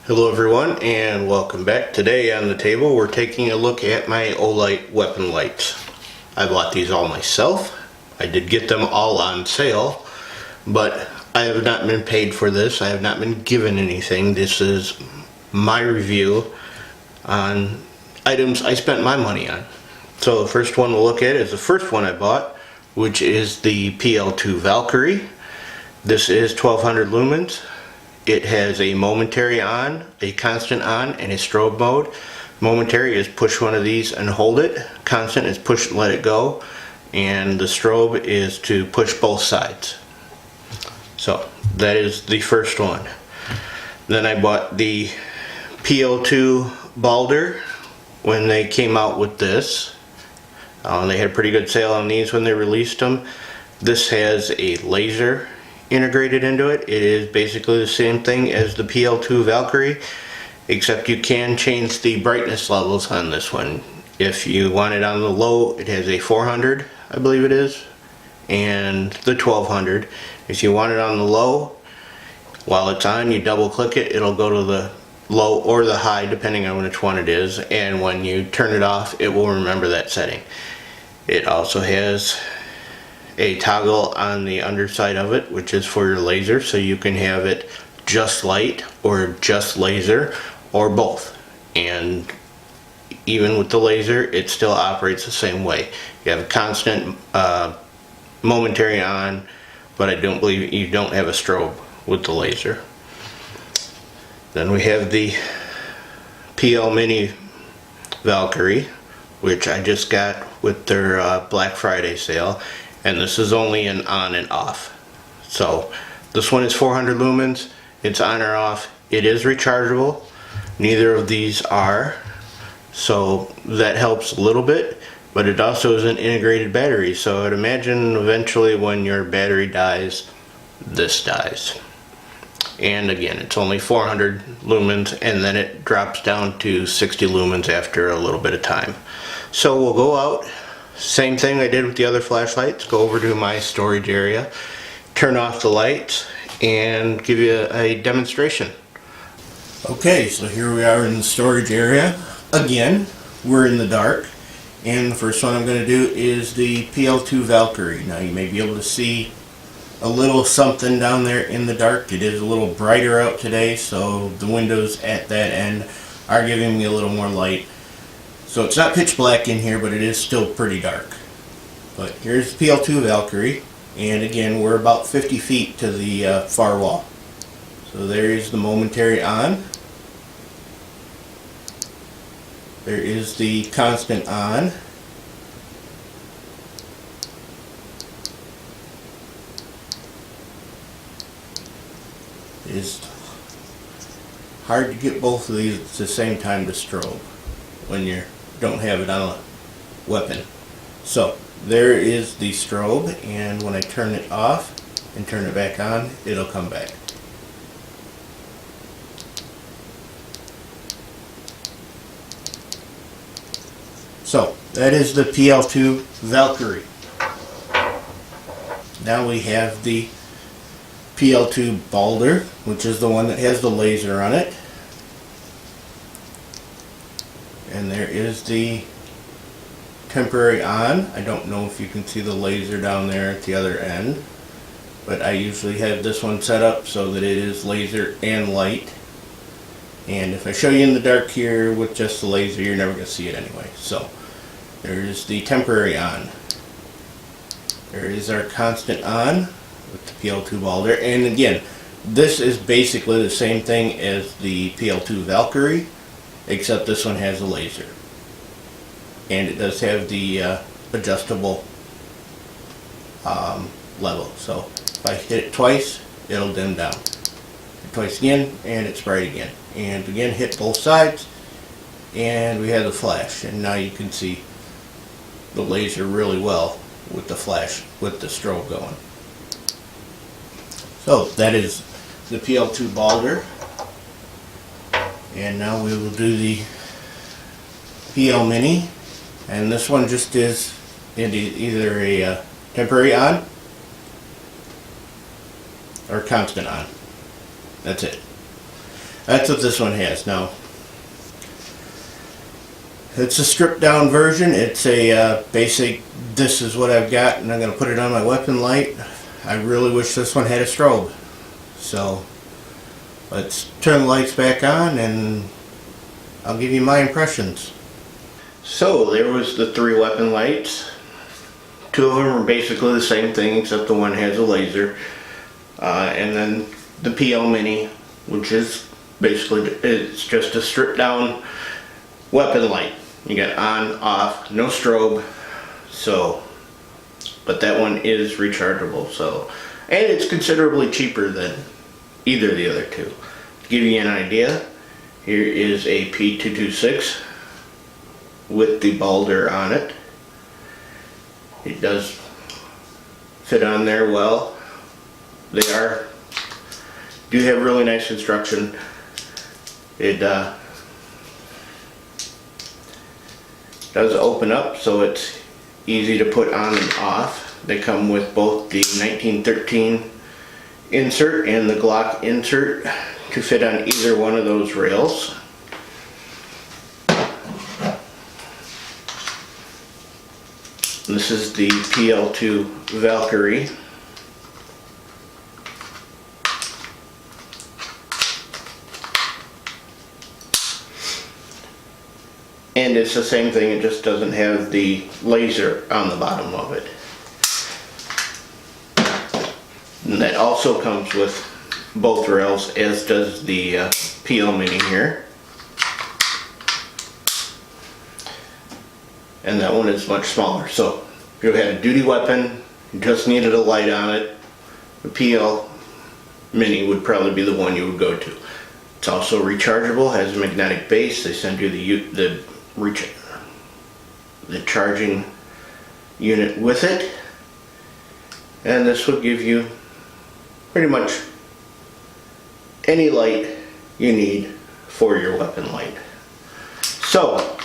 Hello everyone and welcome back. Today on the table we're taking a look at my Olight weapon lights. I bought these all myself. I did get them all on sale, but I have not been paid for this. I have not been given anything. This is my review on items I spent my money on. So the first one we'll look at is the first one I bought, which is the PL2 Valkyrie. This is 1200 lumens. It has a momentary on, a constant on, and a strobe mode. Momentary is push one of these and hold it. Constant is push and let it go. And the strobe is to push both sides. So that is the first one. Then I bought the PL2 Balder when they came out with this. They had a pretty good sale on these when they released them. This has a laser integrated into it. It is basically the same thing as the PL2 Valkyrie, except you can change the brightness levels on this one. If you want it on the low, it has a 400, I believe it is, and the 1200. If you want it on the low, while it's on, you double click it, it'll go to the low or the high depending on which one it is, and when you turn it off it will remember that setting. It also has a toggle on the underside of it, which is for your laser, so you can have it just light or just laser or both. And even with the laser, it still operates the same way. You have a constant momentary on, but I don't believe you don't have a strobe with the laser. Then we have the PL Mini Valkyrie, which I just got with their Black Friday sale. And this is only an on and off. So this one is 400 lumens, it's on or off. It is rechargeable. Neither of these are, so that helps a little bit, but it also is an integrated battery, so I'd imagine eventually when your battery dies, this dies. And again, it's only 400 lumens, and then it drops down to 60 lumens after a little bit of time. So we'll go out. Same thing I did with the other flashlights. Go over to my storage area, turn off the lights, and give you a demonstration. Okay, so here we are in the storage area. Again, we're in the dark, and the first one I'm going to do is the PL2 Valkyrie. Now you may be able to see a little something down there in the dark. It is a little brighter out today, so the windows at that end are giving me a little more light. So it's not pitch black in here, but it is still pretty dark. But here's the PL2 Valkyrie, and again we're about 50 feet to the far wall. So there is the momentary on. There is the constant on. It is hard to get both of these at the same time to strobe when you don't have it on a weapon. So there is the strobe, and when I turn it off and turn it back on, it'll come back. So that is the PL2 Valkyrie. Now we have the PL2 Balder, which is the one that has the laser on it. And there is the temporary on. I don't know if you can see the laser down there at the other end, but I usually have this one set up so that it is laser and light. And if I show you in the dark here with just the laser, you're never going to see it anyway. So there is the temporary on. There is our constant on with the PL2 Balder. And again, this is basically the same thing as the PL2 Valkyrie, except this one has a laser, and it does have the adjustable level. So if I hit it twice, it'll dim down. Hit twice again, and it's bright again. And again, hit both sides, and we have the flash. And now you can see the laser really well with the flash, with the strobe going. So that is the PL2 Balder. And now we will do the PL Mini, and this one just is either a temporary on or constant on. That's it. That's what this one has now. It's a stripped down version. It's a basic, this is what I've got and I'm going to put it on my weapon light. I really wish this one had a strobe. So let's turn the lights back on and I'll give you my impressions. So there was the 3 weapon lights. 2 of them are basically the same thing except the one has a laser. And then the PL Mini, which is basically, it's just a stripped down weapon light. You got on, off, no strobe. So, but that one is rechargeable. So, and it's considerably cheaper than either of the other 2. To give you an idea, here is a P226 with the Balder on it. It does fit on there well. They do have really nice construction. It does open up, so it's easy to put on and off. They come with both the 1913 insert and the Glock insert to fit on either one of those rails. This is the PL2 Valkyrie. And it's the same thing, it just doesn't have the laser on the bottom of it. And that also comes with both rails, as does the PL Mini here. And that one is much smaller. So if you had a duty weapon, you just needed a light on it, the PL Mini would probably be the one you would go to. It's also rechargeable, has a magnetic base. They send you the charging unit with it, and this would give you pretty much any light you need for your weapon light. So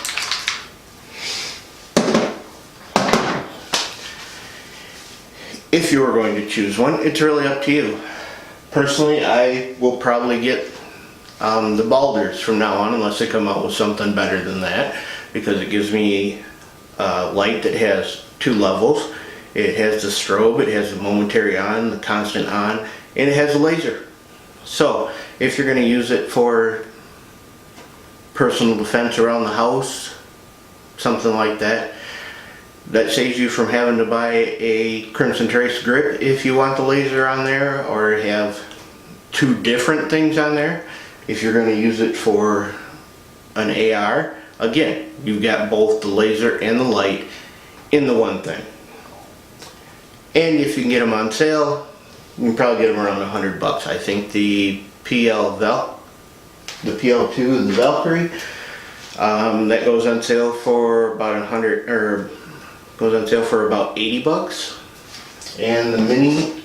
if you were going to choose one, it's really up to you. Personally, I will probably get the Balders from now on, unless they come out with something better than that, because it gives me a light that has 2 levels. It has the strobe, it has the momentary on, the constant on, and it has a laser. So if you're going to use it for personal defense around the house, something like that, that saves you from having to buy a Crimson Trace grip if you want the laser on there, or have 2 different things on there. If you're going to use it for an AR, again, you've got both the laser and the light in the one thing. And if you can get them on sale, you can probably get them around $100. I think the PL2, the Valkyrie, that goes on sale for about $80. And the Mini,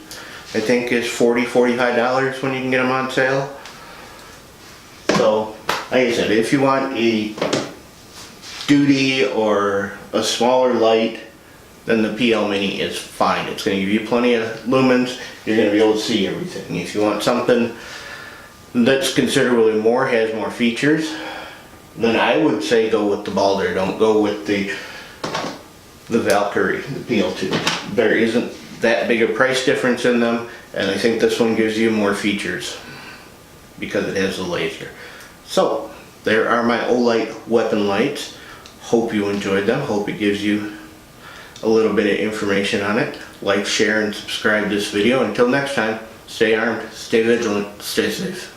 I think, is $45 when you can get them on sale. So, like I said, if you want a duty or a smaller light, then the PL Mini is fine. It's going to give you plenty of lumens. You're going to be able to see everything. If you want something that's considerably more, has more features, then I would say go with the Balder. Don't go with the Valkyrie, the PL2. There isn't that big a price difference in them, and I think this one gives you more features because it has the laser. So there are my Olight weapon lights. Hope you enjoyed them. Hope it gives you a little bit of information on it. Like, share, and subscribe to this video. Until next time, stay armed, stay vigilant, stay safe.